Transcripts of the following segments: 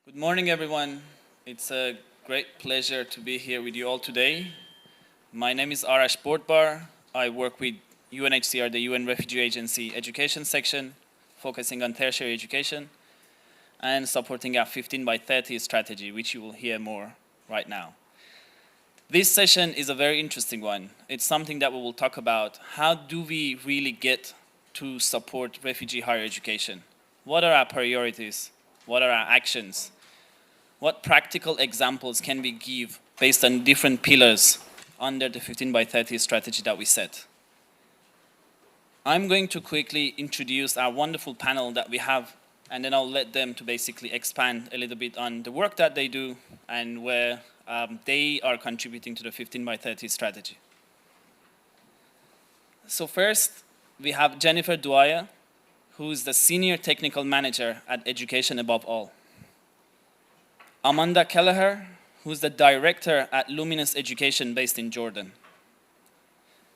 Good morning, everyone. It's a great pleasure to be here with you all today. My name is Arash Bordbar. I work with UNHCR, the UN Refugee Agency Education Section, focusing on tertiary education and supporting our 15 by 30 strategy, which you will hear more right now. This session is a very interesting one. It's something that we will talk about. How do we really get to support refugee higher education? What are our priorities? What are our actions? What practical examples can we give based on different pillars under the 15 by 30 strategy that we set? I'm going to quickly introduce our wonderful panel that we have, and then I'll let them to basically expand a little bit on the work that they do and where they are contributing to the 15 by 30 strategy. So first, we have Jennifer Dwyer, who is the Senior Technical Manager at Education Above All. Amanda Kelleher, who is the Director at Luminous Education based in Jordan.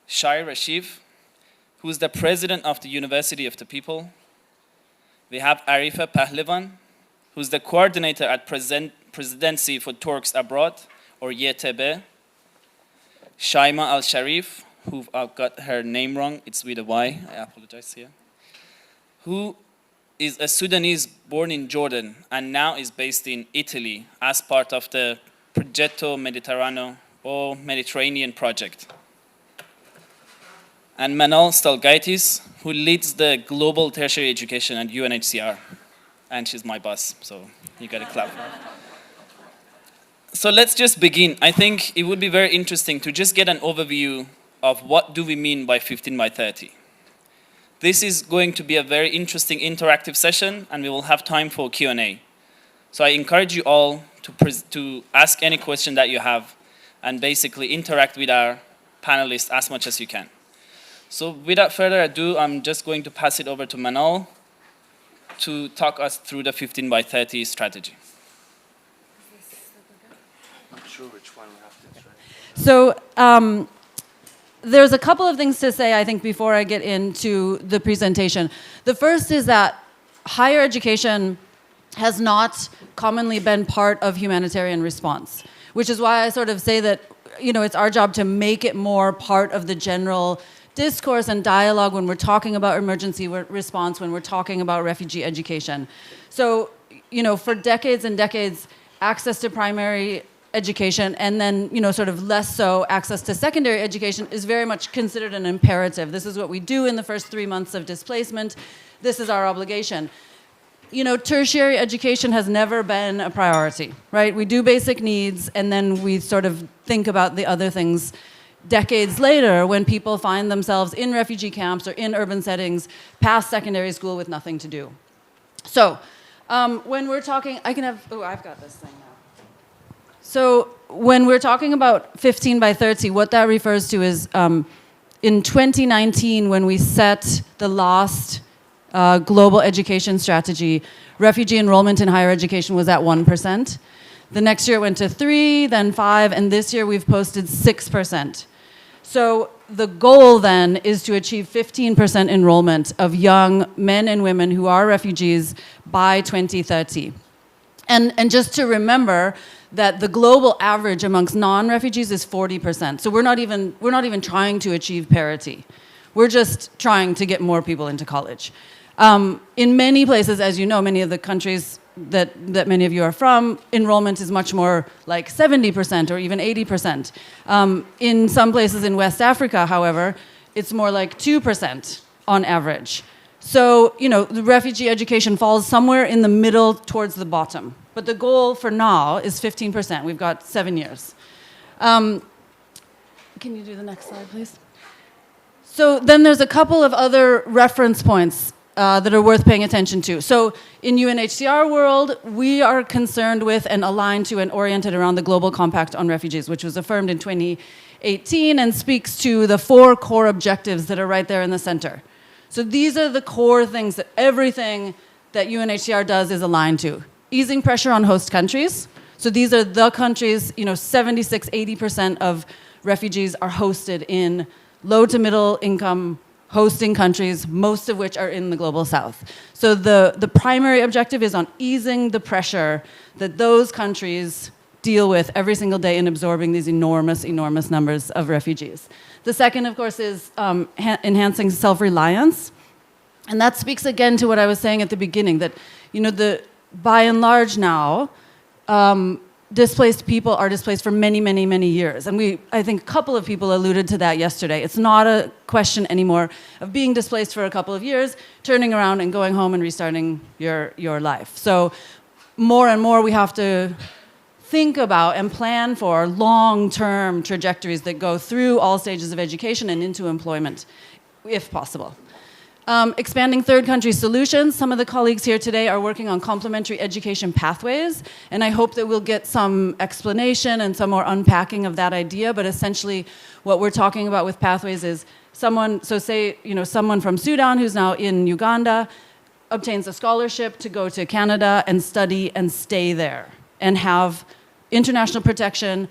Shai Rashif, who is the President of the University of the People. We have Arifa Pahlevan, who is the Coordinator at Presidency for Turks Abroad, or YTB. Shaima Al-Sharif, who I've got her name wrong, it's with a Y, I apologize here. Who is a Sudanese born in Jordan and now is based in Italy as part of the Progetto Mediterraneo or Mediterranean project. And Manal Stalgaitis, who leads the global tertiary education at UNHCR. And she's my boss, so you gotta clap for her. So let's just begin. I think it would be very interesting to just get an overview of what do we mean by 15 by 30. This is going to be a very interesting interactive session, and we will have time for Q&A. So I encourage you all to ask any question that you have and basically interact with our panelists as much as you can. So without further ado, I'm just going to pass it over to Manal to talk us through the 15 by 30 strategy. I'm not sure which one we have to try. So there's a couple of things to say, I think, before I get into the presentation. The first is that higher education has not commonly been part of humanitarian response, which is why I sort of say that, you know, it's our job to make it more part of the general discourse and dialogue when we're talking about emergency response, when we're talking about refugee education. So, you know, for decades and decades, access to primary education and then, you know, sort of less so access to secondary education is very much considered an imperative. This is what we do in the first 3 months of displacement. This is our obligation. You know, tertiary education has never been a priority, right? We do basic needs and then we sort of think about the other things decades later when people find themselves in refugee camps or in urban settings past secondary school with nothing to do. So when we're talking, I've got this thing now. So when we're talking about 15 by 30, what that refers to is in 2019, when we set the last global education strategy, refugee enrollment in higher education was at 1%. The next year it went to 3, then 5, and this year we've posted 6%. So the goal then is to achieve 15% enrollment of young men and women who are refugees by 2030. And just to remember that the global average amongst non-refugees is 40%. So we're not even trying to achieve parity. We're just trying to get more people into college. In many places, as you know, many of the countries that many of you are from, enrollment is much more like 70% or even 80%. In some places in West Africa, however, it's more like 2% on average. So, you know, the refugee education falls somewhere in the middle towards the bottom. But the goal for now is 15%. We've got 7 years. Can you do the next slide, please? So then there's a couple of other reference points that are worth paying attention to. So in UNHCR world, we are concerned with and aligned to and oriented around the Global Compact on Refugees, which was affirmed in 2018 and speaks to the 4 core objectives that are right there in the center. So these are the core things that everything that UNHCR does is aligned to. Easing pressure on host countries. So these are the countries, you know, 76, 80% of refugees are hosted in low to middle income hosting countries, most of which are in the global south. So the primary objective is on easing the pressure that those countries deal with every single day in absorbing these enormous, enormous numbers of refugees. The second, of course, is enhancing self-reliance. And that speaks again to what I was saying at the beginning, that, by and large now, displaced people are displaced for many, many, many years. And I think a couple of people alluded to that yesterday. It's not a question anymore of being displaced for a couple of years, turning around and going home and restarting your life. So more and more we have to think about and plan for long-term trajectories that go through all stages of education and into employment, if possible. Expanding third country solutions. Some of the colleagues here today are working on complementary education pathways, and I hope that we'll get some explanation and some more unpacking of that idea, but essentially what we're talking about with pathways is someone from Sudan who's now in Uganda obtains a scholarship to go to Canada and study and stay there and have international protection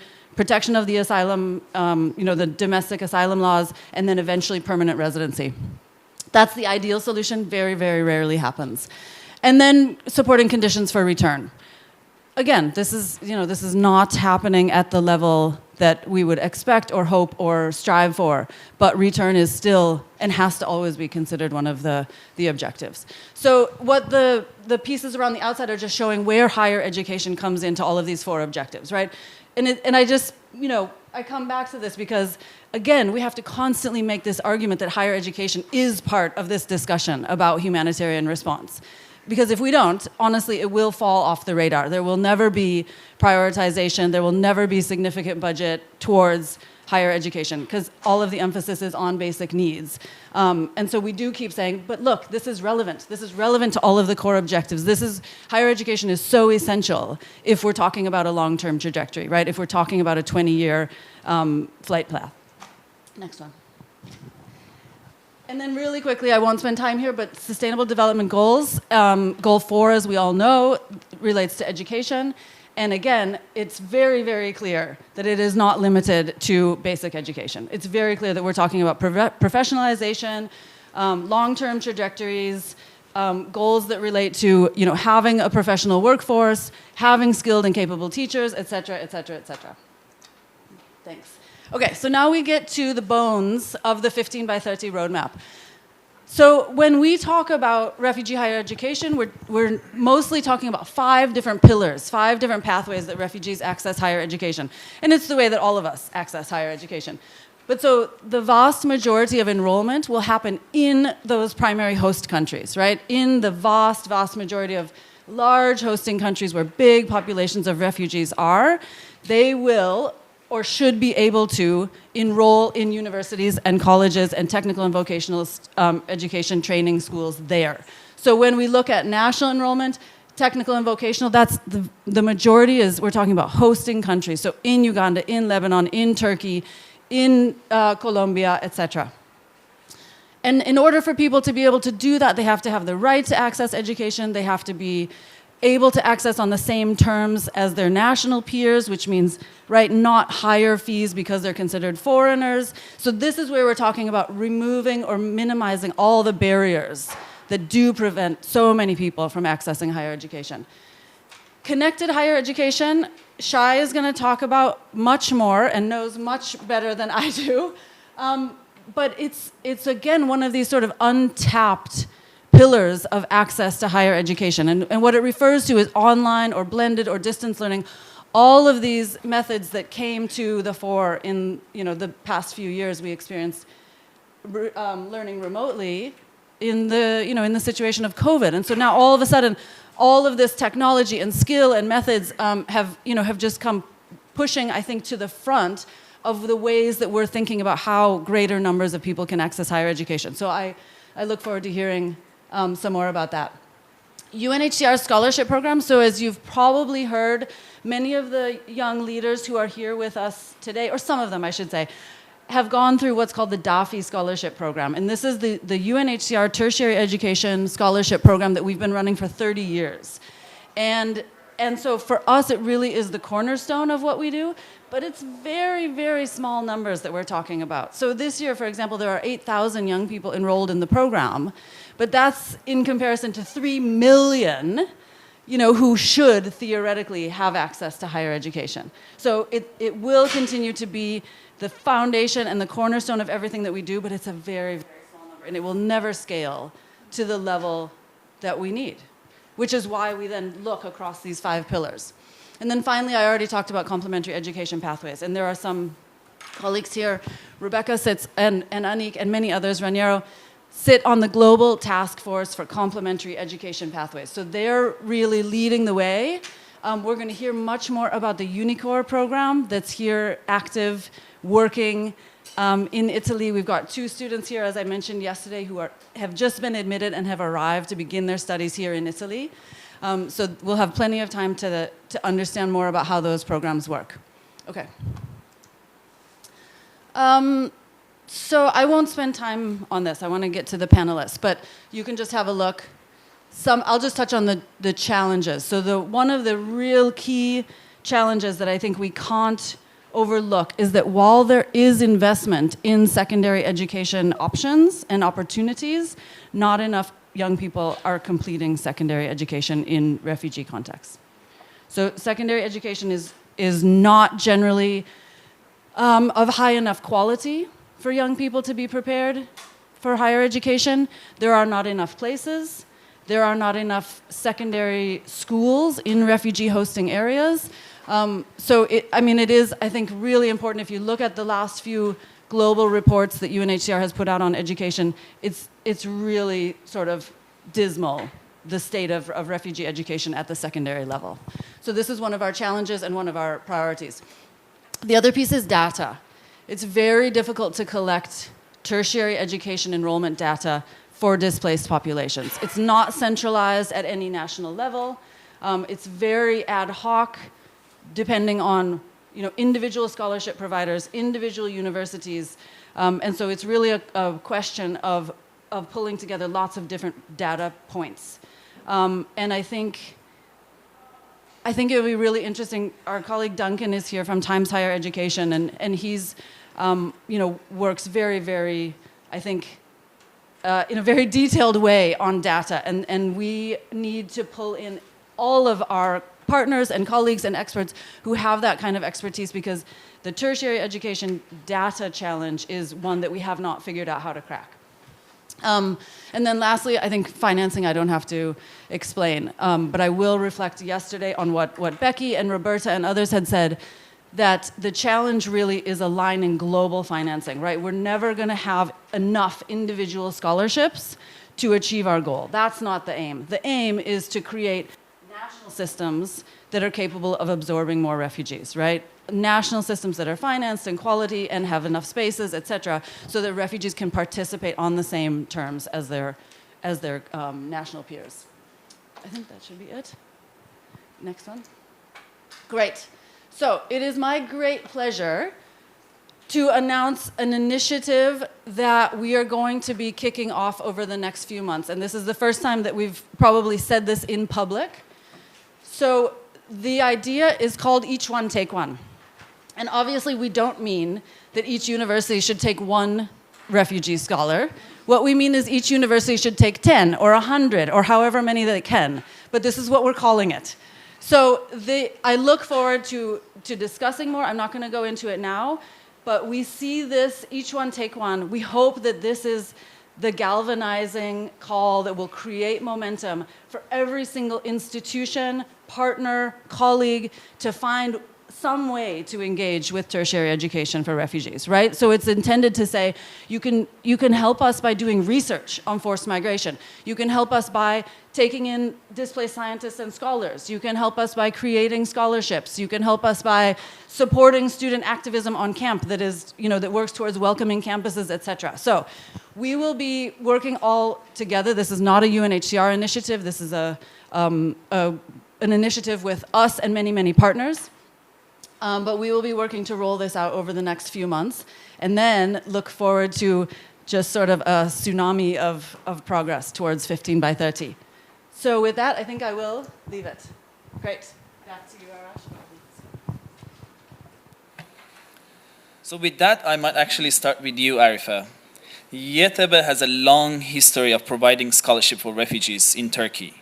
of the asylum, the domestic asylum laws, and then eventually permanent residency. That's the ideal solution, very, very rarely happens. And then supporting conditions for return. Again, this is not happening at the level that we would expect or hope or strive for, but return is still and has to always be considered one of the objectives. So what the pieces around the outside are just showing where higher education comes into all of these four objectives, right? And I just, I come back to this because, again, we have to constantly make this argument that higher education is part of this discussion about humanitarian response. Because if we don't, honestly, it will fall off the radar. There will never be prioritization. There will never be significant budget towards higher education because all of the emphasis is on basic needs. And so we do keep saying, but look, this is relevant. This is relevant to all of the core objectives. Higher education is so essential if we're talking about a long-term trajectory, right? If we're talking about a 20-year flight path. Next one. And then really quickly, I won't spend time here, but Sustainable Development Goals. Goal 4, as we all know, relates to education. And again, it's very, very clear that it is not limited to basic education. It's very clear that we're talking about professionalization, long-term trajectories, goals that relate to having a professional workforce, having skilled and capable teachers, et cetera, et cetera, et cetera. Thanks. Okay, so now we get to the bones of the 15 by 30 roadmap. So when we talk about refugee higher education, we're mostly talking about 5 different pillars, 5 different pathways that refugees access higher education. And it's the way that all of us access higher education. But so the vast majority of enrollment will happen in those primary host countries, right? In the vast, vast majority of large hosting countries where big populations of refugees are, they will or should be able to enroll in universities and colleges and technical and vocational education training schools there. So when we look at national enrollment, technical and vocational, that's the majority we're talking about hosting countries. So in Uganda, in Lebanon, in Turkey, in Colombia, etc. And in order for people to be able to do that, they have to have the right to access education. They have to be able to access on the same terms as their national peers, which means, not higher fees because they're considered foreigners. So this is where we're talking about removing or minimizing all the barriers that do prevent so many people from accessing higher education. Connected higher education, Shai is going to talk about much more and knows much better than I do. But it's again, one of these sort of untapped pillars of access to higher education. And what it refers to is online or blended or distance learning, all of these methods that came to the fore in the past few years. We experienced learning remotely in the situation of COVID. And so now all of a sudden, all of this technology and skill and methods have just come pushing, I think, to the front of the ways that we're thinking about how greater numbers of people can access higher education. So I look forward to hearing some more about that. UNHCR scholarship program. So as you've probably heard, many of the young leaders who are here with us today, or some of them I should say, have gone through what's called the DAFI scholarship program. And this is the UNHCR tertiary education scholarship program that we've been running for 30 years. And so for us, it really is the cornerstone of what we do. But it's very, very small numbers that we're talking about. So this year, for example, there are 8,000 young people enrolled in the program, but that's in comparison to 3 million, who should theoretically have access to higher education. So it will continue to be the foundation and the cornerstone of everything that we do, but it's a very, very small number, and it will never scale to the level that we need, which is why we then look across these 5 pillars. And then finally, I already talked about complementary education pathways, and there are some colleagues here, Rebecca sits, and Anik, and many others, Raniero, sit on the global task force for complementary education pathways. So they're really leading the way. We're going to hear much more about the Unhcr program that's here, active, working in Italy. We've got 2 students here, as I mentioned yesterday, who have just been admitted and have arrived to begin their studies here in Italy. So we'll have plenty of time to understand more about how those programs work. Okay. So I won't spend time on this. I want to get to the panelists, but you can just have a look. I'll just touch on the challenges. So one of the real key challenges that I think we can't overlook is that while there is investment in secondary education options and opportunities, not enough young people are completing secondary education in refugee contexts. So secondary education is not generally of high enough quality for young people to be prepared for higher education. There are not enough places. There are not enough secondary schools in refugee hosting areas. So it is, I think, really important. If you look at the last few global reports that Unhcr has put out on education, it's really sort of dismal, the state of refugee education at the secondary level. So this is one of our challenges and one of our priorities. The other piece is data. It's very difficult to collect tertiary education enrollment data for displaced populations. It's not centralized at any national level. It's very ad hoc, depending on individual scholarship providers, individual universities. And so it's really a question of pulling together lots of different data points. And I think it would be really interesting. Our colleague Duncan is here from Times Higher Education, and he's, works very, very, I think, in a very detailed way on data. And we need to pull in all of our partners and colleagues and experts who have that kind of expertise, because the tertiary education data challenge is one that we have not figured out how to crack. And then lastly, I think financing I don't have to explain, but I will reflect yesterday on what Becky and Roberta and others had said, that the challenge really is aligning global financing, right? We're never going to have enough individual scholarships to achieve our goal. That's not the aim. The aim is to create national systems that are capable of absorbing more refugees, right? National systems that are financed and quality and have enough spaces, et cetera, so that refugees can participate on the same terms as their national peers. I think that should be it. Next one. Great. So it is my great pleasure to announce an initiative that we are going to be kicking off over the next few months. And this is the first time that we've probably said this in public. So the idea is called Each One Take One. And obviously we don't mean that each university should take one refugee scholar. What we mean is each university should take 10 or 100 or however many they can. But this is what we're calling it. So I look forward to discussing more. I'm not going to go into it now. But we see this, Each One Take One. We hope that this is the galvanizing call that will create momentum for every single institution, partner, colleague to find some way to engage with tertiary education for refugees, right? So it's intended to say, you can help us by doing research on forced migration. You can help us by taking in displaced scientists and scholars. You can help us by creating scholarships. You can help us by supporting student activism on camp that is, that works towards welcoming campuses, et cetera. So we will be working all together. This is not a UNHCR initiative. This is an initiative with us and many, many partners. But we will be working to roll this out over the next few months, and then look forward to just sort of a tsunami of progress towards 15 by 30. So with that, I think I will leave it. Great. Back to you, Arash. So with that, I might actually start with you, Arifa. YTB has a long history of providing scholarship for refugees in Turkey.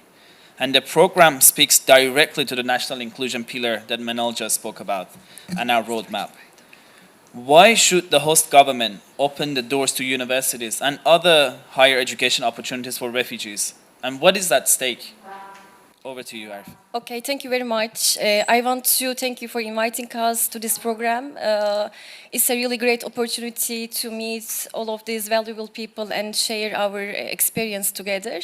And the program speaks directly to the national inclusion pillar that Manal just spoke about and our roadmap. Why should the host government open the doors to universities and other higher education opportunities for refugees? And what is at stake? Over to you, Arif. Okay, thank you very much. I want to thank you for inviting us to this program. It's a really great opportunity to meet all of these valuable people and share our experience together.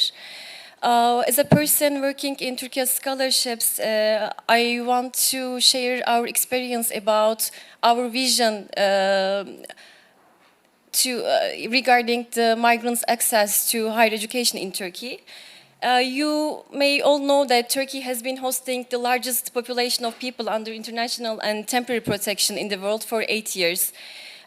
As a person working in Turkey scholarships, I want to share our experience about our vision regarding the migrants' access to higher education in Turkey. You may all know that Turkey has been hosting the largest population of people under international and temporary protection in the world for 8 years.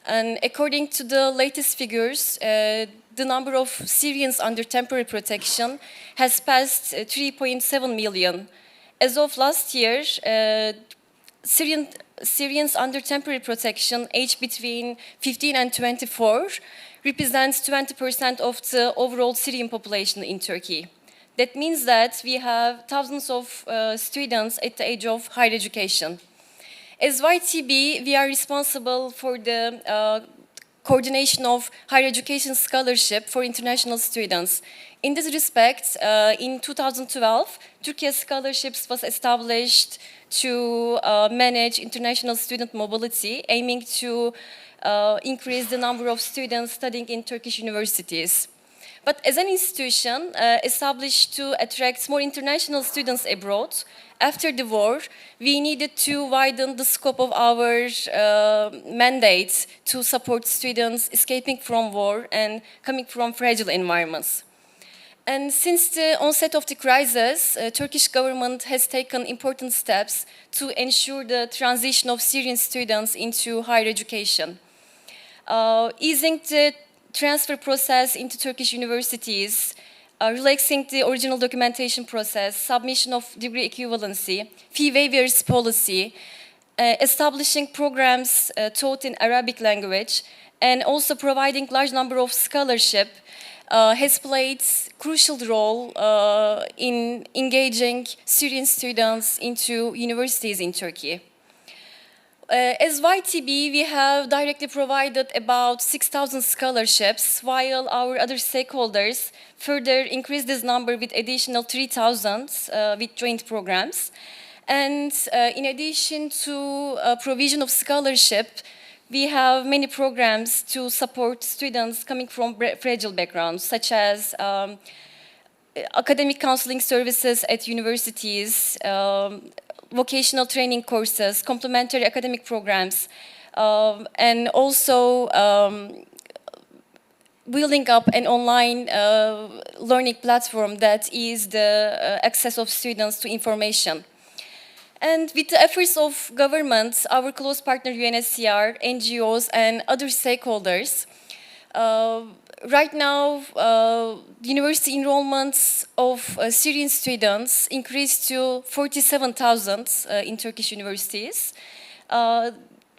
And according to the latest figures, the number of Syrians under temporary protection has passed 3.7 million. As of last year, Syrians under temporary protection aged between 15 and 24 represents 20% of the overall Syrian population in Turkey. That means that we have thousands of students at the age of higher education. As YTB, we are responsible for the coordination of higher education scholarship for international students. In this respect, in 2012, Turkey Scholarships was established to manage international student mobility, aiming to increase the number of students studying in Turkish universities. But as an institution established to attract more international students abroad, after the war, we needed to widen the scope of our mandate to support students escaping from war and coming from fragile environments. And since the onset of the crisis, Turkish government has taken important steps to ensure the transition of Syrian students into higher education. Easing the transfer process into Turkish universities, relaxing the original documentation process, submission of degree equivalency, fee waivers policy, establishing programs taught in Arabic language, and also providing large number of scholarship has played crucial role in engaging Syrian students into universities in Turkey. As YTB, we have directly provided about 6,000 scholarships, while our other stakeholders further increased this number with additional 3,000 with joint programs. And in addition to provision of scholarship, we have many programs to support students coming from fragile backgrounds, such as academic counseling services at universities, vocational training courses, complementary academic programs, and also building up an online learning platform that is the access of students to information. And with the efforts of governments, our close partner Unhcr, NGOs, and other stakeholders, right now, university enrollments of Syrian students increased to 47,000 in Turkish universities,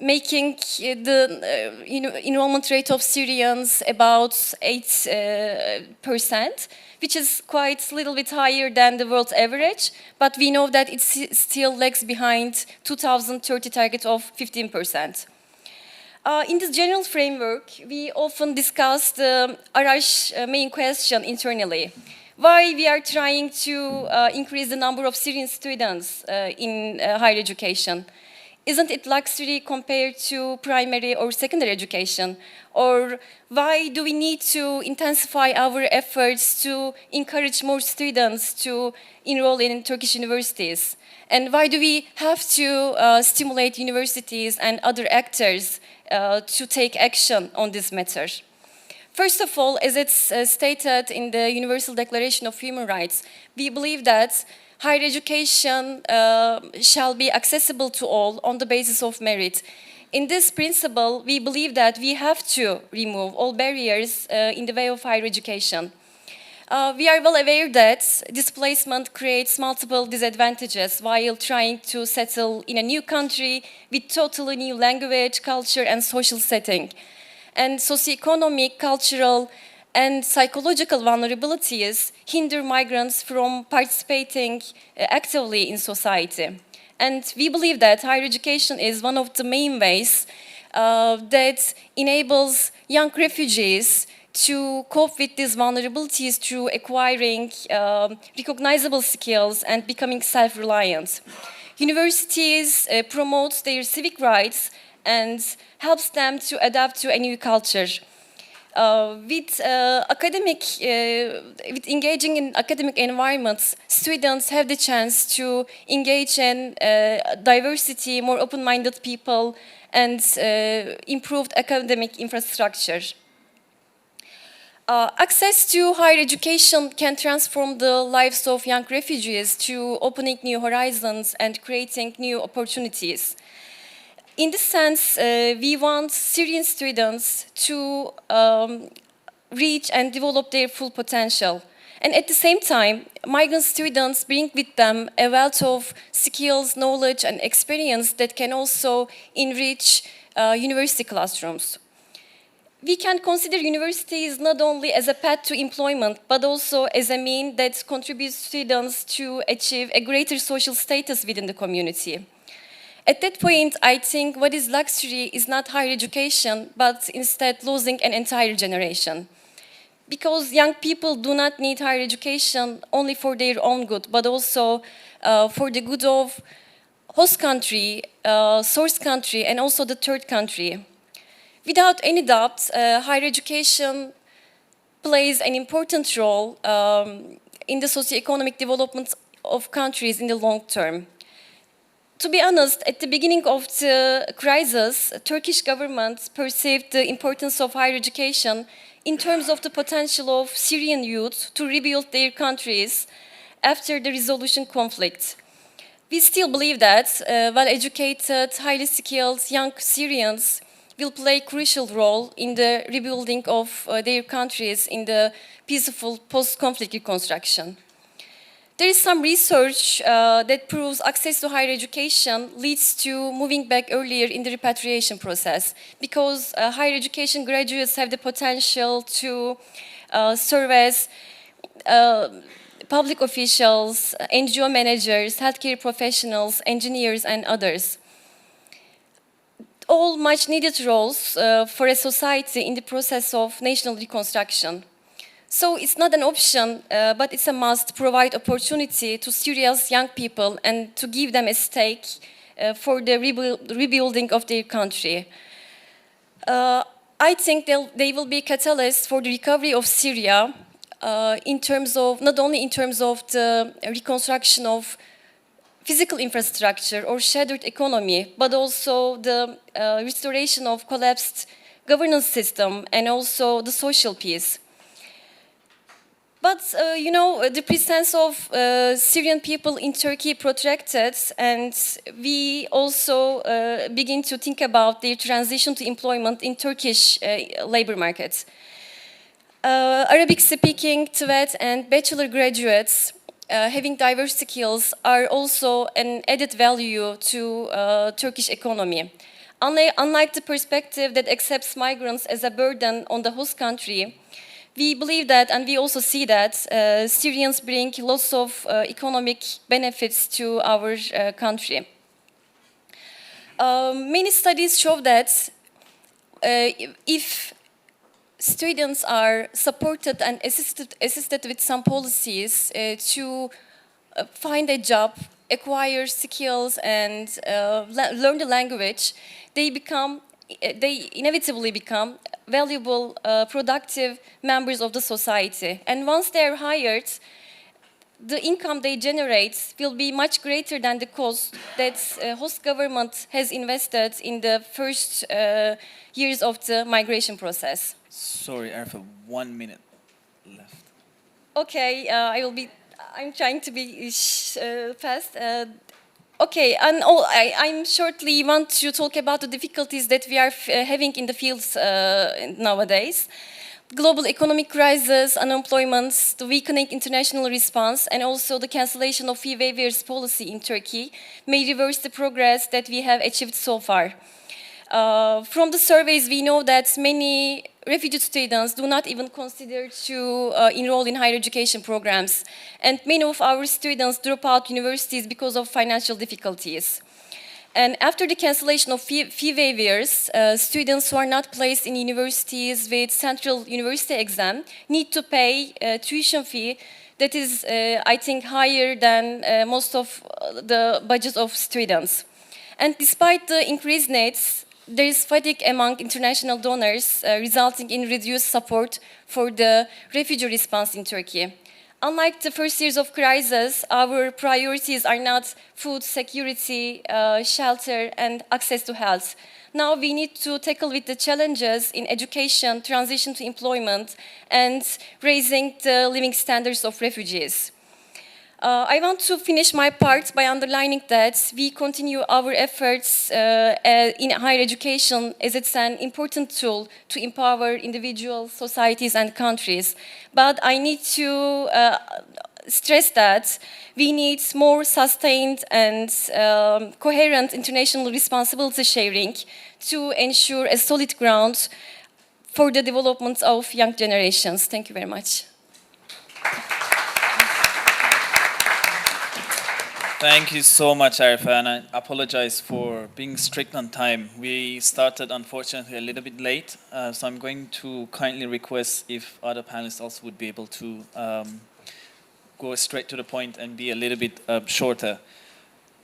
making the enrollment rate of Syrians about 8%, which is quite a little bit higher than the world average, but we know that it still lags behind 2030 target of 15%. In this general framework, we often discuss the Arash main question internally. Why we are trying to increase the number of Syrian students in higher education? Isn't it luxury compared to primary or secondary education? Or why do we need to intensify our efforts to encourage more students to enroll in Turkish universities? And why do we have to stimulate universities and other actors to take action on this matter? First of all, as it's stated in the Universal Declaration of Human Rights, we believe that higher education shall be accessible to all on the basis of merit. In this principle, we believe that we have to remove all barriers in the way of higher education. We are well aware that displacement creates multiple disadvantages while trying to settle in a new country with totally new language, culture, and social setting. And socioeconomic, cultural, and psychological vulnerabilities hinder migrants from participating actively in society. And we believe that higher education is one of the main ways that enables young refugees to cope with these vulnerabilities through acquiring recognizable skills and becoming self-reliant. Universities promote their civic rights and helps them to adapt to a new culture. With engaging in academic environments, students have the chance to engage in diversity, more open-minded people, and improved academic infrastructure. Access to higher education can transform the lives of young refugees through opening new horizons and creating new opportunities. In this sense, we want Syrian students to reach and develop their full potential. And at the same time, migrant students bring with them a wealth of skills, knowledge, and experience that can also enrich university classrooms. We can consider universities not only as a path to employment, but also as a means that contributes students to achieve a greater social status within the community. At that point, I think what is luxury is not higher education, but instead losing an entire generation. Because young people do not need higher education only for their own good, but also for the good of host country, source country, and also the third country. Without any doubt, higher education plays an important role in the socioeconomic development of countries in the long term. To be honest, at the beginning of the crisis, the Turkish government perceived the importance of higher education in terms of the potential of Syrian youth to rebuild their countries after the resolution conflict. We still believe that well-educated, highly skilled young Syrians will play a crucial role in the rebuilding of their countries in the peaceful post-conflict reconstruction. There is some research that proves access to higher education leads to moving back earlier in the repatriation process because higher education graduates have the potential to serve as public officials, NGO managers, healthcare professionals, engineers, and others. All much needed roles for a society in the process of national reconstruction. So it's not an option, but it's a must to provide opportunity to Syria's young people and to give them a stake for the rebuilding of their country. I think they will be catalysts for the recovery of Syria in terms of, not only in terms of the reconstruction of physical infrastructure or shattered economy, but also the restoration of collapsed governance system and also the social peace. But, you know, the presence of Syrian people in Turkey protracted, and we also begin to think about their transition to employment in Turkish labor markets. Arabic-speaking TVET and bachelor graduates having diverse skills are also an added value to Turkish economy. Unlike the perspective that accepts migrants as a burden on the host country, we believe that, and we also see that, Syrians bring lots of economic benefits to our country. Many studies show that if students are supported and assisted with some policies to find a job, acquire skills, and learn the language, they inevitably become valuable, productive members of the society. And once they are hired, the income they generate will be much greater than the cost that host government has invested in the first years of the migration process. Sorry, Arfa, 1 minute left. Okay, I'm trying to be fast. Okay, and I'm shortly want to talk about the difficulties that we are having in the fields nowadays. Global economic crisis, unemployment, the weakening international response, and also the cancellation of fee waivers policy in Turkey may reverse the progress that we have achieved so far. From the surveys, we know that many refugee students do not even consider to enroll in higher education programs, and many of our students drop out universities because of financial difficulties. And after the cancellation of fee waivers, students who are not placed in universities with central university exam need to pay tuition fee that is, I think, higher than most of the budget of students. And despite the increased needs, there is fatigue among international donors, resulting in reduced support for the refugee response in Turkey. Unlike the first years of crisis, our priorities are not food security, shelter, and access to health. Now we need to tackle with the challenges in education, transition to employment, and raising the living standards of refugees. I want to finish my part by underlining that we continue our efforts in higher education as it's an important tool to empower individuals, societies, and countries. But I need to stress that we need more sustained and coherent international responsibility sharing to ensure a solid ground for the development of young generations. Thank you very much. Thank you so much, Arifa, and I apologize for being strict on time. We started, unfortunately, a little bit late, so I'm going to kindly request if other panelists also would be able to go straight to the point and be a little bit shorter.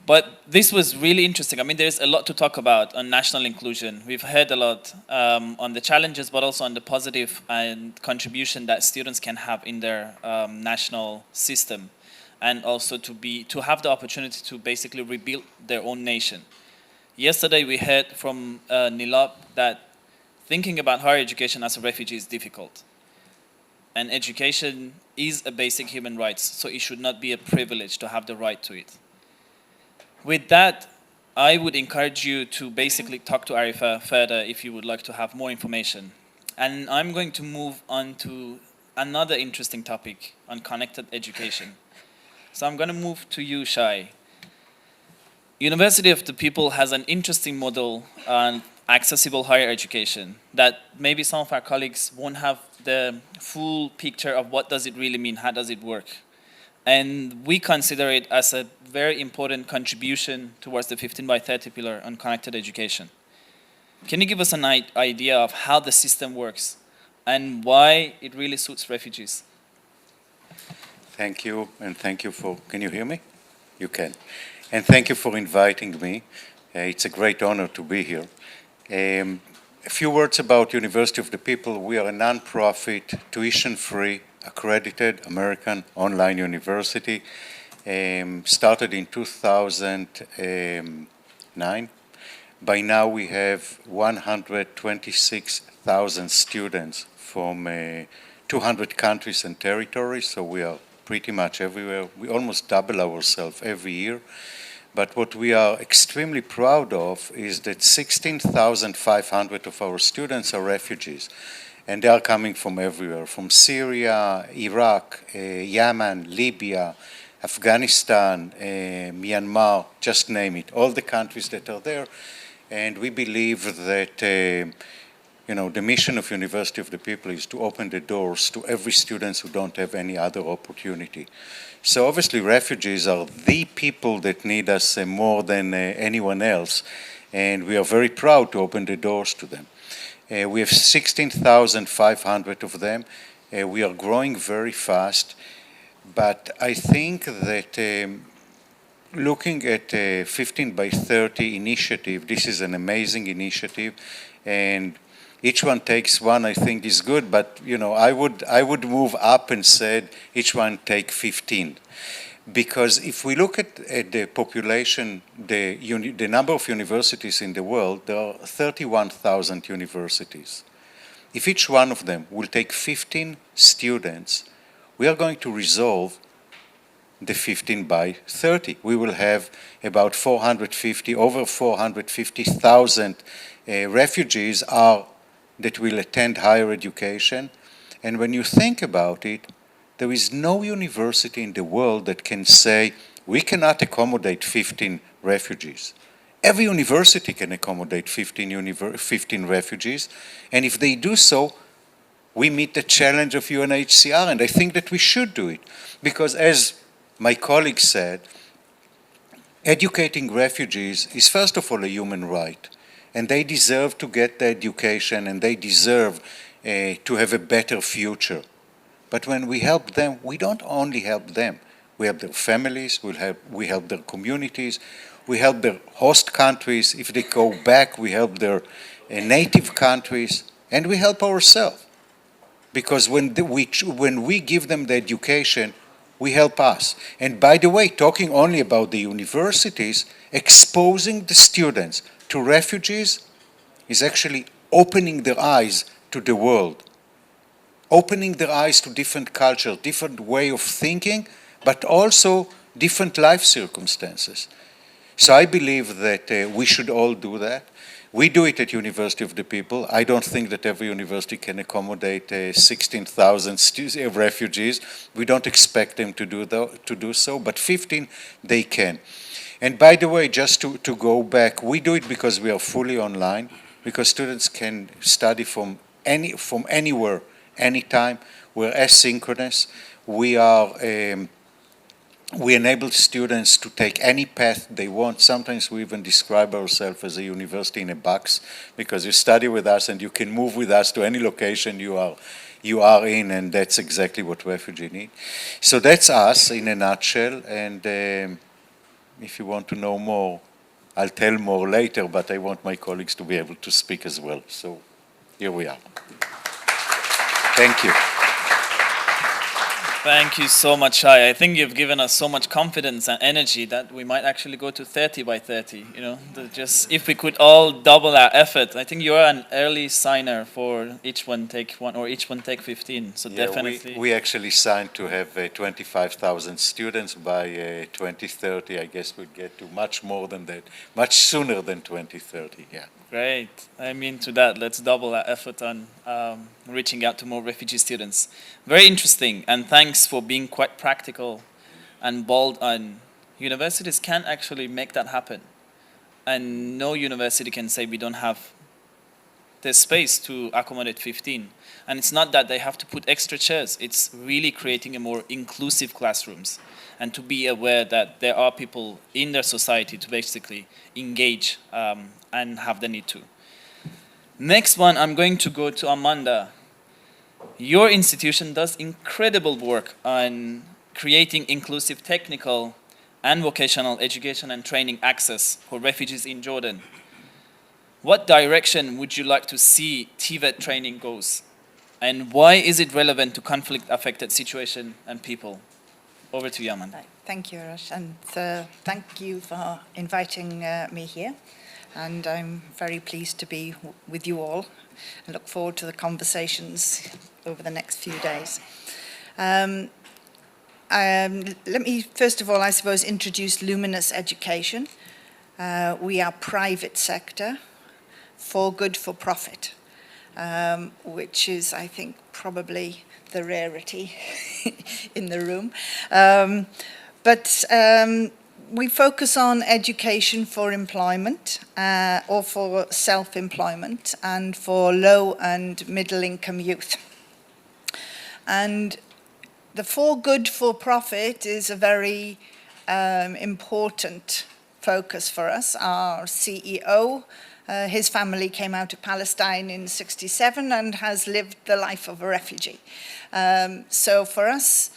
But this was really interesting. I mean, there's a lot to talk about on national inclusion. We've heard a lot on the challenges, but also on the positive and contribution that students can have in their national system, and also to have the opportunity to basically rebuild their own nation. Yesterday we heard from Nilab that thinking about higher education as a refugee is difficult. And education is a basic human right, so it should not be a privilege to have the right to it. With that, I would encourage you to basically talk to Arifa further if you would like to have more information. And I'm going to move on to another interesting topic on connected education. So I'm going to move to you, Shai. University of the People has an interesting model on accessible higher education that maybe some of our colleagues won't have the full picture of what does it really mean, how does it work. And we consider it as a very important contribution towards the 15 by 30 pillar on connected education. Can you give us an idea of how the system works and why it really suits refugees? Thank you, and thank you for, can you hear me? You can. And thank you for inviting me. It's a great honor to be here. A few words about University of the People. We are a non-profit, tuition-free, accredited American online university. Started in 2009. By now we have 126,000 students from 200 countries and territories, so we are pretty much everywhere. We almost double ourselves every year. But what we are extremely proud of is that 16,500 of our students are refugees. And they are coming from everywhere, from Syria, Iraq, Yemen, Libya, Afghanistan, Myanmar, just name it, all the countries that are there. And we believe that the mission of University of the People is to open the doors to every student who don't have any other opportunity. So obviously refugees are the people that need us more than anyone else, and we are very proud to open the doors to them. We have 16,500 of them. We are growing very fast, but I think that looking at 15 by 30 initiative, this is an amazing initiative, and each one takes one, I think, is good, but I would move up and said each one take 15. Because if we look at the population, the number of universities in the world, there are 31,000 universities. If each one of them will take 15 students, we are going to resolve the 15 by 30. We will have about over 450,000 refugees that will attend higher education, And when you think about it, there is no university in the world that can say, we cannot accommodate 15 refugees. Every university can accommodate 15 refugees, and if they do so, we meet the challenge of UNHCR, and I think that we should do it. Because as my colleague said, educating refugees is first of all a human right, and they deserve to get the education, and they deserve to have a better future. But when we help them, we don't only help them. We help their families, we help their communities, we help their host countries. If they go back, we help their native countries, and we help ourselves. Because when we give them the education, we help us. And by the way, talking only about the universities, exposing the students to refugees is actually opening their eyes to the world, opening their eyes to different culture, different way of thinking, but also different life circumstances. So I believe that we should all do that. We do it at University of the People. I don't think that every university can accommodate 16,000 refugees. We don't expect them to do so, but 15 they can. And by the way, just to go back, we do it because we are fully online, because students can study from anywhere, anytime. We're asynchronous. We enable students to take any path they want. Sometimes we even describe ourselves as a university in a box, because you study with us and you can move with us to any location you are in, and that's exactly what refugees need. So that's us in a nutshell, and if you want to know more, I'll tell more later, but I want my colleagues to be able to speak as well. So here we are. Thank you. Thank you so much, Shai. I think you've given us so much confidence and energy that we might actually go to 30 by 30. You know, just if we could all double our effort. I think you're an early signer for each one take one or each one take 15. So Yeah, definitely. we actually signed to have 25,000 students by 2030. I guess we'll get to much more than that, much sooner than 2030. Yeah. Great. I mean, to that, let's double our effort on reaching out to more refugee students. Very interesting, and thanks for being quite practical and bold on universities can actually make that happen. And no university can say we don't have the space to accommodate 15. And it's not that they have to put extra chairs, it's really creating a more inclusive classrooms, and to be aware that there are people in their society to basically engage and have the need to. Next one, I'm going to go to Amanda. Your institution does incredible work on creating inclusive technical and vocational education and training access for refugees in Jordan. What direction would you like to see TVET training goes? And why is it relevant to conflict-affected situation and people? Over to you, Amanda. Thank you, Arash, and thank you for inviting me here. And I'm very pleased to be with you all and look forward to the conversations over the next few days. Let me, first of all, I suppose, introduce Luminous Education. We are private sector, for good, for profit, which is, I think, probably the rarity in the room. But we focus on education for employment or for self-employment and for low and middle income youth. And the for good, for profit is a very important focus for us. Our CEO, his family came out of Palestine in '67 and has lived the life of a refugee. So for us,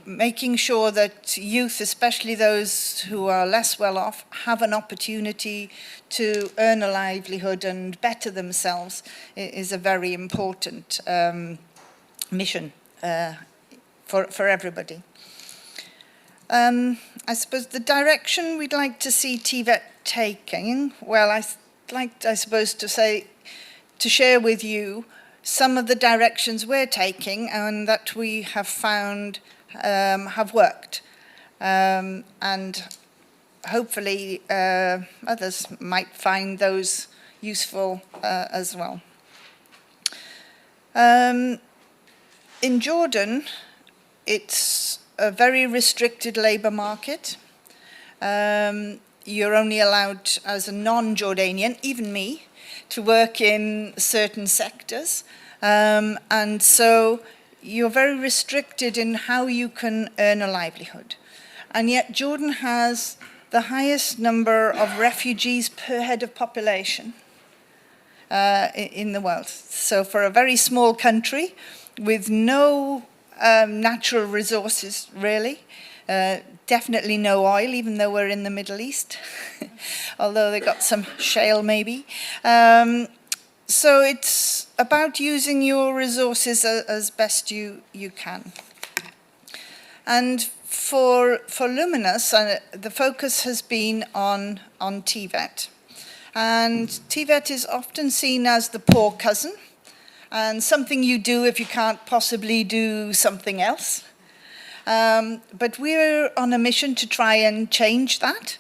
making sure that youth, especially those who are less well off, have an opportunity to earn a livelihood and better themselves is a very important mission for everybody. I suppose the direction we'd like to see TVET taking, well, I'd like, I suppose, to share with you some of the directions we're taking and that we have found have worked. And hopefully others might find those useful as well. In Jordan, it's a very restricted labour market. You're only allowed, as a non-Jordanian, even me, to work in certain sectors. And so you're very restricted in how you can earn a livelihood. And yet Jordan has the highest number of refugees per head of population in the world. So for a very small country with no natural resources, really, definitely no oil, even though we're in the Middle East, although they got some shale maybe. So it's about using your resources as best you can. And for Luminous, the focus has been on TVET. And TVET is often seen as the poor cousin, and something you do if you can't possibly do something else. But we're on a mission to try and change that,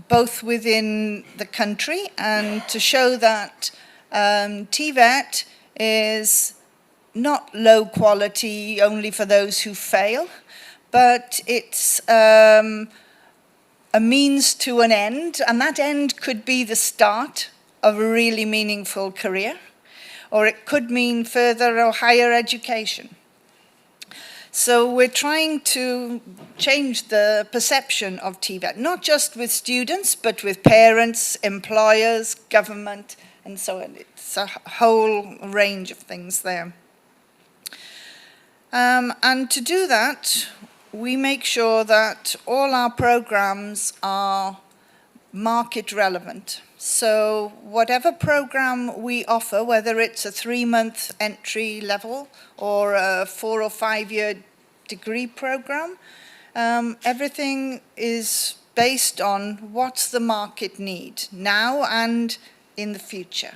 both within the country and to show that TVET is not low quality only for those who fail, but it's a means to an end, and that end could be the start of a really meaningful career, or it could mean further or higher education. So we're trying to change the perception of TVET, not just with students, but with parents, employers, government, and so on. It's a whole range of things there. And to do that, we make sure that all our programs are market relevant. So whatever program we offer, whether it's a 3-month entry level or a 4 or 5 year degree program, everything is based on what's the market need now and in the future.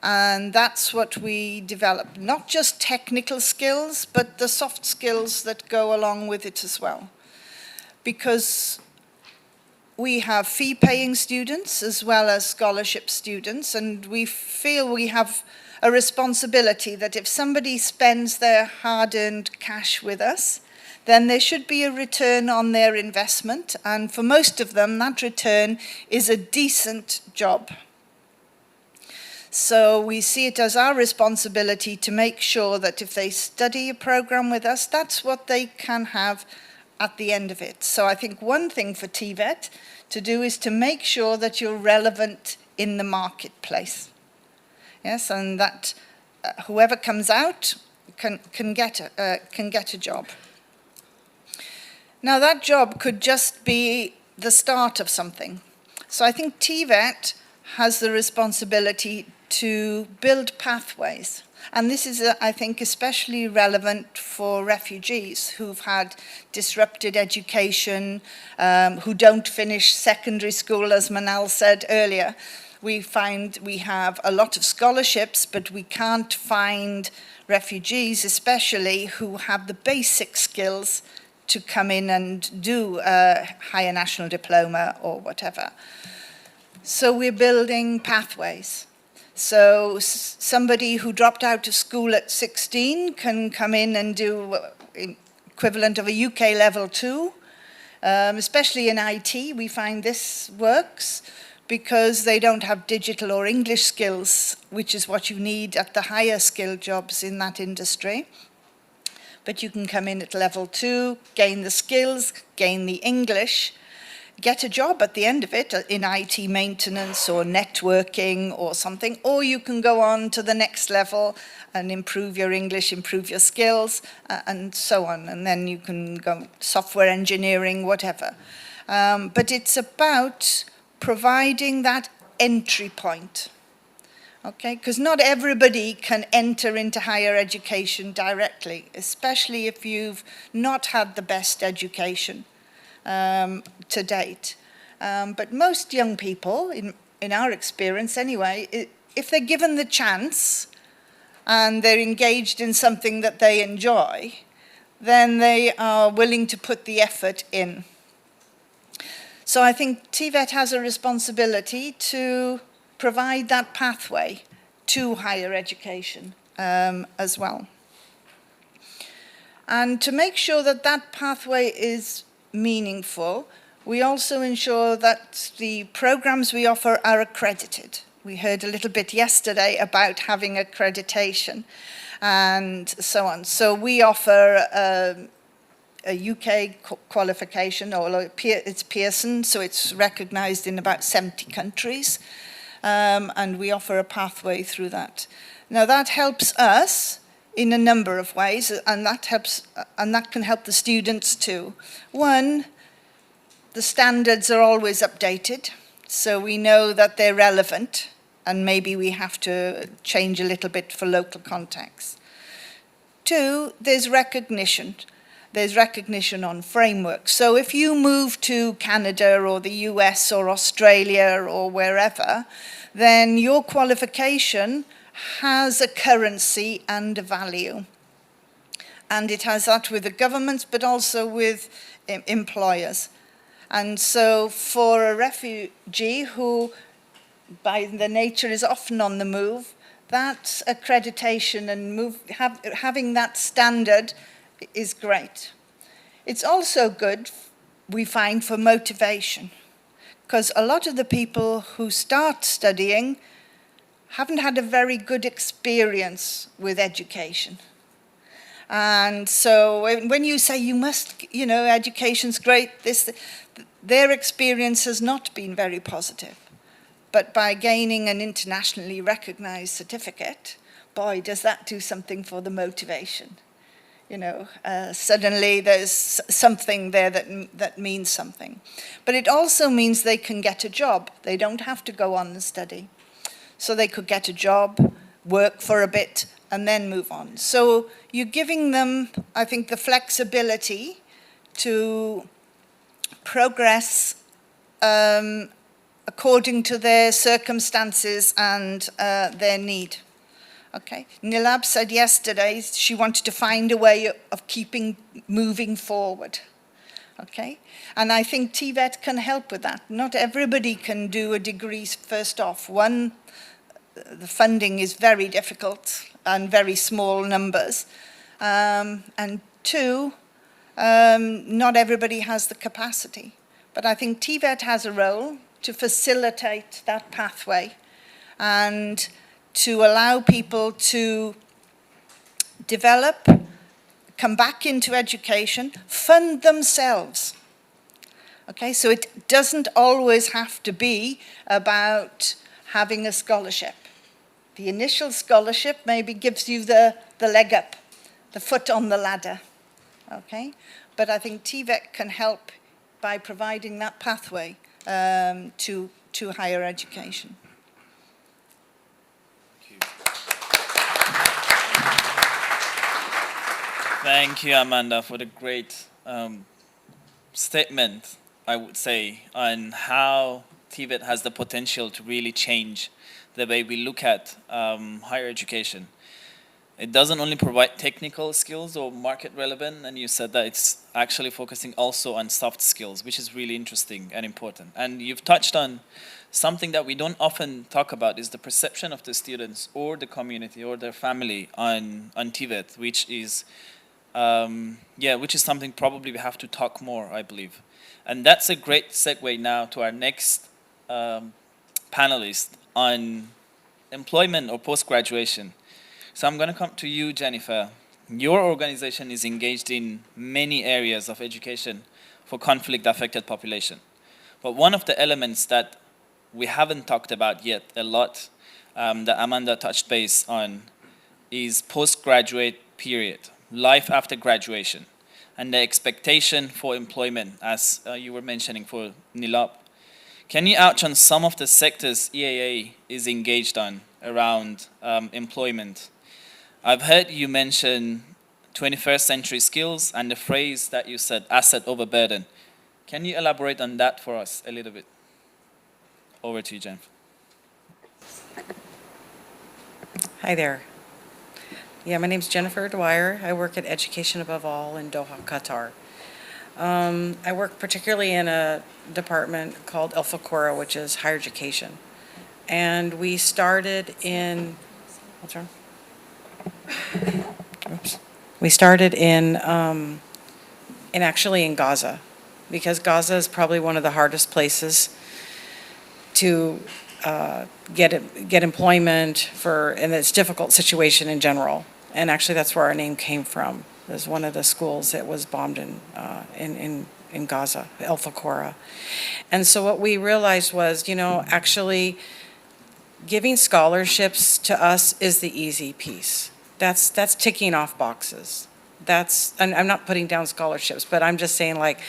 And that's what we develop, not just technical skills, but the soft skills that go along with it as well. Because we have fee-paying students as well as scholarship students, and we feel we have a responsibility that if somebody spends their hard-earned cash with us, then there should be a return on their investment, and for most of them, that return is a decent job. So we see it as our responsibility to make sure that if they study a program with us, that's what they can have at the end of it. So I think one thing for TVET to do is to make sure that you're relevant in the marketplace. Yes, and that whoever comes out can get a job. Now that job could just be the start of something. So I think TVET has the responsibility to build pathways. And this is, I think, especially relevant for refugees who've had disrupted education, who don't finish secondary school, as Manal said earlier. We find we have a lot of scholarships, but we can't find refugees, especially who have the basic skills to come in and do a higher national diploma or whatever. So we're building pathways. So somebody who dropped out of school at 16 can come in and do equivalent of a UK level 2, especially in IT. We find this works because they don't have digital or English skills, which is what you need at the higher skilled jobs in that industry. But you can come in at level 2, gain the skills, gain the English, get a job at the end of it in IT maintenance or networking or something, or you can go on to the next level and improve your English, improve your skills, and so on. And then you can go software engineering, whatever. But it's about providing that entry point, okay? Because not everybody can enter into higher education directly, especially if you've not had the best education to date. But most young people, in our experience anyway, if they're given the chance and they're engaged in something that they enjoy, then they are willing to put the effort in. So I think TVET has a responsibility to provide that pathway to higher education. as well. And to make sure that that pathway is meaningful, we also ensure that the programs we offer are accredited. We heard a little bit yesterday about having accreditation and so on. So we offer a UK qualification, or it's Pearson, so it's recognised in about 70 countries, and we offer a pathway through that. Now that helps us in a number of ways, and that can help the students too. One, the standards are always updated, so we know that they're relevant, and maybe we have to change a little bit for local context. Two, there's recognition. There's recognition on frameworks. So if you move to Canada or the US or Australia or wherever, then your qualification has a currency and a value. And it has that with the governments, but also with employers. And so for a refugee who, by the nature, is often on the move, that accreditation and having that standard is great. It's also good, we find, for motivation, because a lot of the people who start studying haven't had a very good experience with education. And so when you say you must, education's great, their experience has not been very positive. But by gaining an internationally recognized certificate, boy, does that do something for the motivation. Suddenly there's something there that means something. But it also means they can get a job. They don't have to go on and study. So they could get a job, work for a bit, and then move on. So you're giving them, I think, the flexibility to progress according to their circumstances and their need. Okay. Nilab said yesterday she wanted to find a way of moving forward. Okay. And I think TVET can help with that. Not everybody can do a degree first off. One, the funding is very difficult and very small numbers. And two, not everybody has the capacity. But I think TVET has a role to facilitate that pathway and to allow people to develop, come back into education, fund themselves. Okay, so it doesn't always have to be about having a scholarship. The initial scholarship maybe gives you the leg up, the foot on the ladder. Okay, but I think TVET can help by providing that pathway to higher education. Thank you, Amanda, for the great statement, I would say, on how TVET has the potential to really change the way we look at higher education. It doesn't only provide technical skills or market relevant, and you said that it's actually focusing also on soft skills, which is really interesting and important. And you've touched on something that we don't often talk about, is the perception of the students or the community or their family on TVET, which is something probably we have to talk more, I believe. And that's a great segue now to our next panelist on employment or post-graduation. So I'm going to come to you, Jennifer. Your organization is engaged in many areas of education for conflict-affected population. But one of the elements that we haven't talked about yet a lot, that Amanda touched base on, is postgraduate period, life after graduation, and the expectation for employment, as you were mentioning for Nilab. Can you ouch on some of the sectors EAA is engaged on around employment? I've heard you mention 21st century skills and the phrase that you said, asset over burden. Can you elaborate on that for us a little bit? Over to you, Jennifer. Hi there. Yeah, my name's Jennifer Dwyer. I work at Education Above All in Doha, Qatar. I work particularly in a department called Unhcr, which is higher education. And we started in, what's wrong? We started actually in Gaza, because Gaza is probably one of the hardest places to get employment for, and it's a difficult situation in general. And actually, that's where our name came from. It was one of the schools that was bombed in Gaza, Al-Faqura. And so what we realized was, actually giving scholarships to us is the easy piece. That's ticking off boxes. I'm not putting down scholarships, but I'm just saying, like,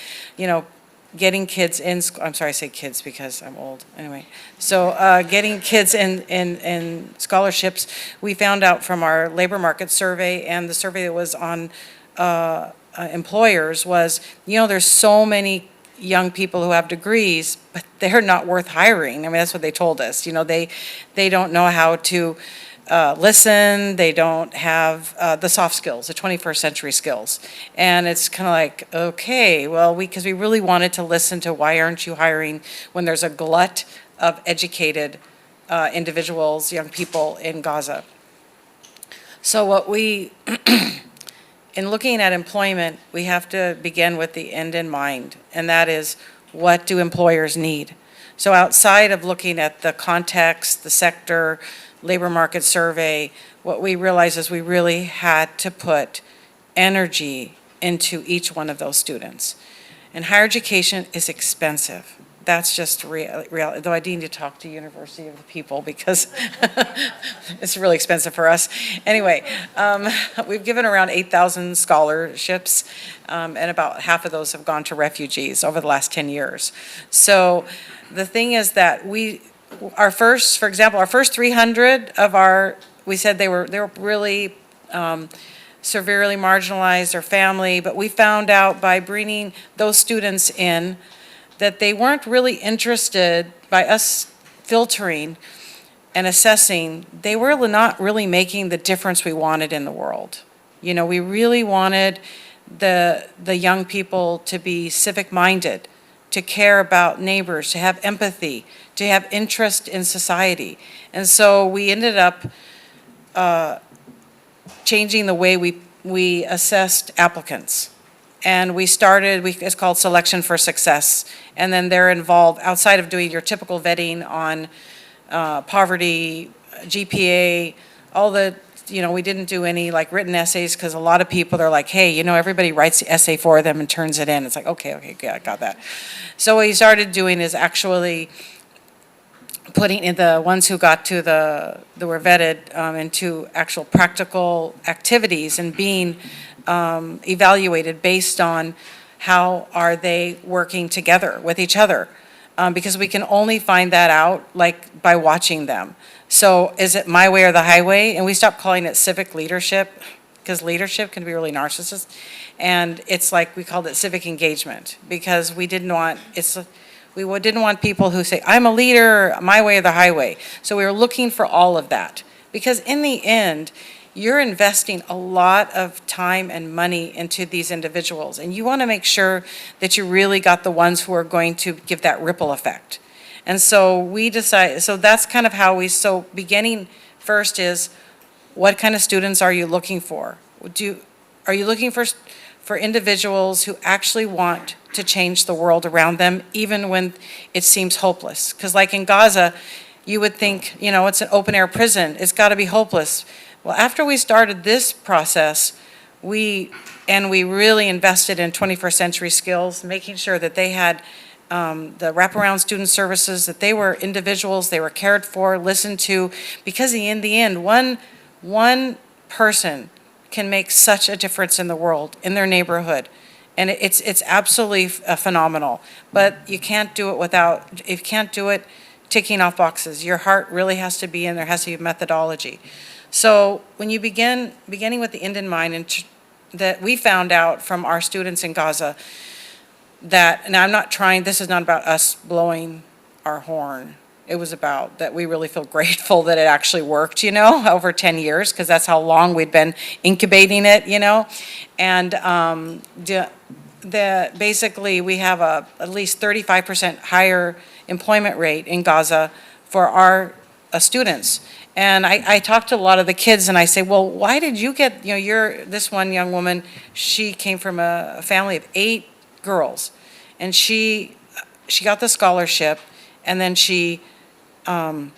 getting kids in, I'm sorry, I say kids because I'm old, anyway. So getting kids in scholarships, we found out from our labor market survey and the survey that was on employers was, there's so many young people who have degrees, but they're not worth hiring. I mean, that's what they told us. They don't know how to listen, they don't have the soft skills, the 21st century skills. And it's kind of like, okay, well, because we really wanted to listen to why aren't you hiring when there's a glut of educated individuals, young people in Gaza. So what in looking at employment, we have to begin with the end in mind, and that is, what do employers need? So outside of looking at the context, the sector, labor market survey, what we realized is we really had to put energy into each one of those students. And higher education is expensive. That's just reality, though I need to talk to University of the People because it's really expensive for us. Anyway, we've given around 8,000 scholarships, and about half of those have gone to refugees over the last 10 years. So the thing is that for example, our first 300 we said they were really severely marginalized, their family, but we found out by bringing those students in that they weren't really interested, by us filtering and assessing, they were not really making the difference we wanted in the world. We really wanted the young people to be civic-minded, to care about neighbors, to have empathy, to have interest in society. And so we ended up changing the way we assessed applicants. And we started, it's called Selection for Success. And then they're involved, outside of doing your typical vetting on poverty, GPA, all the, we didn't do any like written essays, because a lot of people, they're like, hey, everybody writes the essay for them and turns it in. It's like, okay, yeah, I got that. So what we started doing is actually putting in the ones who got to that were vetted into actual practical activities and being evaluated based on how are they working together with each other, because we can only find that out like by watching them. So is it my way or the highway? And we stopped calling it civic leadership, because leadership can be really narcissist, and it's like we called it civic engagement, because we didn't want people who say, I'm a leader, my way or the highway. So we were looking for all of that, because in the end, you're investing a lot of time and money into these individuals, and you want to make sure that you really got the ones who are going to give that ripple effect. And so we decided, so that's kind of how beginning first is, what kind of students are you looking for? Are you looking for individuals who actually want to change the world around them, even when it seems hopeless? Because like in Gaza, you would think, it's an open air prison, it's got to be hopeless. Well, after we started this process, we really invested in 21st century skills, making sure that they had the wraparound student services, that they were individuals, they were cared for, listened to, because in the end, one person can make such a difference in the world, in their neighborhood. And it's absolutely phenomenal. But you can't do it ticking off boxes. Your heart really has to be in, there has to be methodology. So when you beginning with the end in mind, and that we found out from our students in Gaza, that, and I'm not trying, this is not about us blowing our horn. It was about that we really feel grateful that it actually worked, over 10 years, because that's how long we'd been incubating it, And basically we have at least 35% higher employment rate in Gaza for our students. And I talk to a lot of the kids and I say, well, why did you get, this one young woman, she came from a family of 8 girls. And she got the scholarship and then she got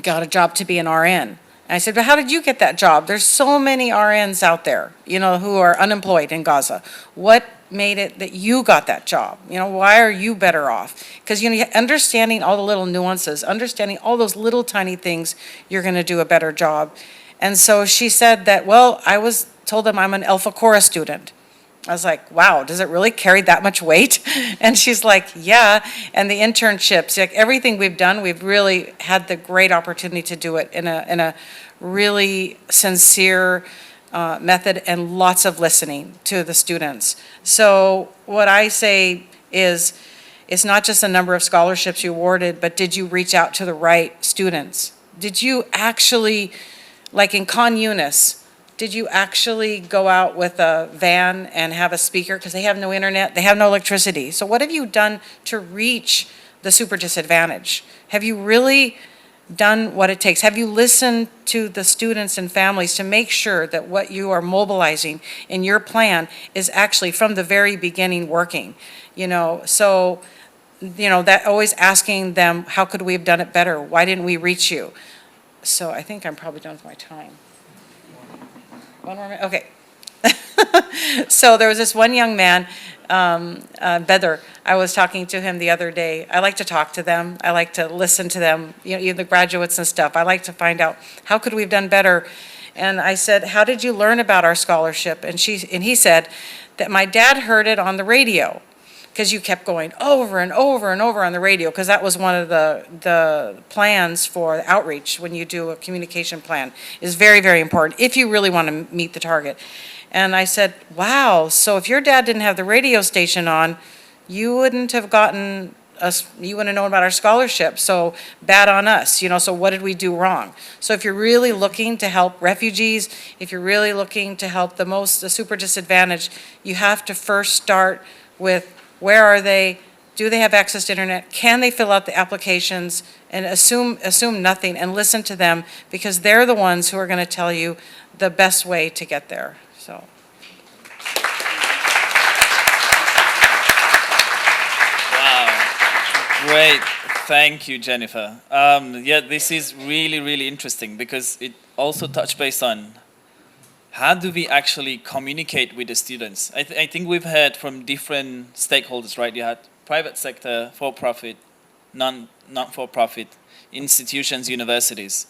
a job to be an RN. And I said, but how did you get that job? There's so many RNs out there, who are unemployed in Gaza. What made it that you got that job? Why are you better off? Because, understanding all the little nuances, understanding all those little tiny things, you're going to do a better job. And so she said that, well, told them I'm an Alpha Cora student. I was like, wow, does it really carry that much weight? And she's like, yeah. And the internships, like everything we've done, we've really had the great opportunity to do it in a really sincere method and lots of listening to the students. So what I say is, it's not just the number of scholarships you awarded, but did you reach out to the right students? Did you actually, like in Con Eunice, did you actually go out with a van and have a speaker? Because they have no internet, they have no electricity. So what have you done to reach the super disadvantaged? Have you really done what it takes? Have you listened to the students and families to make sure that what you are mobilizing in your plan is actually from the very beginning working? So, that always asking them, how could we have done it better? Why didn't we reach you? So I think I'm probably done with my time. One more minute, okay. So there was this one young man, Bedr. I was talking to him the other day. I like to talk to them. I like to listen to them, even the graduates and stuff. I like to find out, how could we have done better? And I said, how did you learn about our scholarship? And he said that my dad heard it on the radio, because you kept going over and over and over on the radio, because that was one of the plans for outreach when you do a communication plan, is very, very important if you really want to meet the target. And I said, wow, so if your dad didn't have the radio station on, you wouldn't have gotten us, you wouldn't have known about our scholarship, so bad on us, so what did we do wrong? So if you're really looking to help refugees, if you're really looking to help the super disadvantaged, you have to first start with, where are they? Do they have access to internet? Can they fill out the applications? And assume nothing and listen to them, because they're the ones who are going to tell you the best way to get there. So. Wow, great. Thank you, Jennifer. Yeah, this is really, really interesting, because it also touched base on how do we actually communicate with the students? I think we've heard from different stakeholders, right? You had private sector, for-profit, not-for-profit, institutions, universities.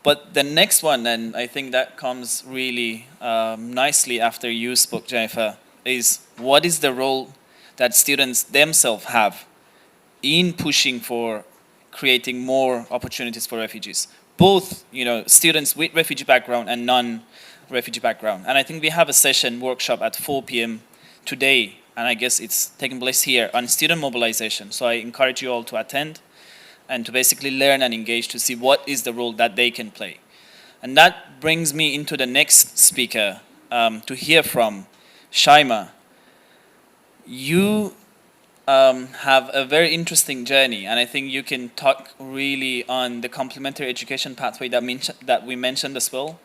But the next one, and I think that comes really nicely after you spoke, Jennifer, is what is the role that students themselves have in pushing for creating more opportunities for refugees? Both, students with refugee background and non-refugee background. And I think we have a session workshop at 4 p.m. today, and I guess it's taking place here, on student mobilization. So I encourage you all to attend and to basically learn and engage to see what is the role that they can play. And that brings me into the next speaker, to hear from Shaima. You have a very interesting journey, and I think you can talk really on the complementary education pathway that we mentioned as well.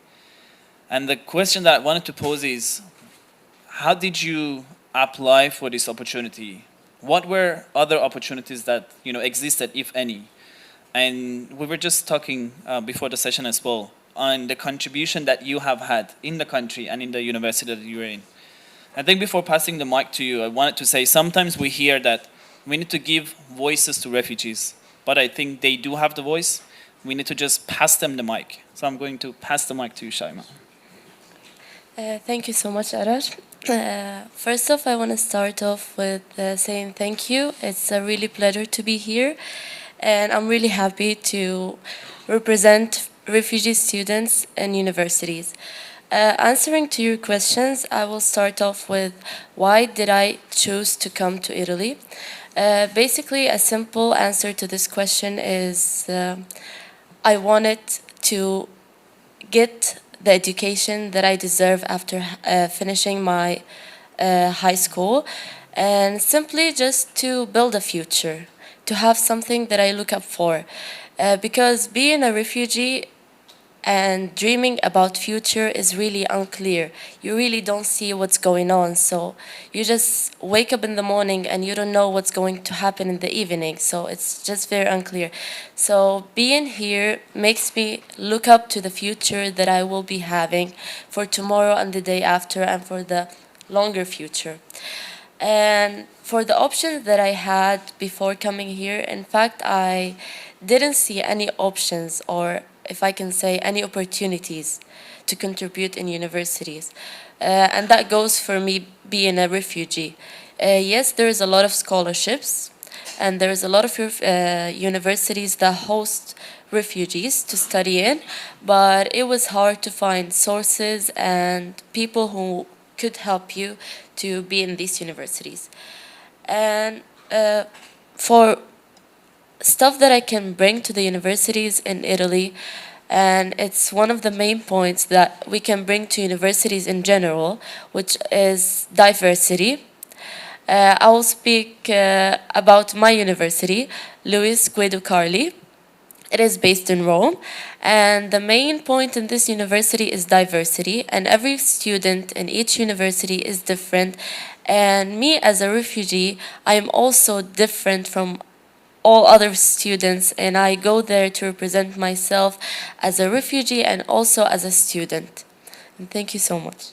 And the question that I wanted to pose is, how did you apply for this opportunity? What were other opportunities that existed, if any? And we were just talking before the session as well on the contribution that you have had in the country and in the university that you're in. I think before passing the mic to you, I wanted to say sometimes we hear that we need to give voices to refugees, but I think they do have the voice. We need to just pass them the mic. So I'm going to pass the mic to you, Shaima. Thank you so much, Arash. First off, I want to start off with saying thank you. It's a really pleasure to be here, and I'm really happy to represent refugee students and universities. Answering to your questions, I will start off with why did I choose to come to Italy? Basically, a simple answer to this question is I wanted to get the education that I deserve after finishing my high school, and simply just to build a future, to have something that I look up for. Because being a refugee and dreaming about future is really unclear. You really don't see what's going on, so you just wake up in the morning and you don't know what's going to happen in the evening, so it's just very unclear. So being here makes me look up to the future that I will be having for tomorrow and the day after and for the longer future. And for the options that I had before coming here, in fact, I didn't see any options, or if I can say, any opportunities to contribute in universities. And that goes for me being a refugee. Yes, there is a lot of scholarships, and there is a lot of universities that host refugees to study in, but it was hard to find sources and people who could help you to be in these universities. And for stuff that I can bring to the universities in Italy, and it's one of the main points that we can bring to universities in general, which is diversity. I will speak about my university, Luis Guido Carli. It is based in Rome, and the main point in this university is diversity, and every student in each university is different. And me as a refugee, I am also different from all other students, and I go there to represent myself as a refugee and also as a student. And thank you so much.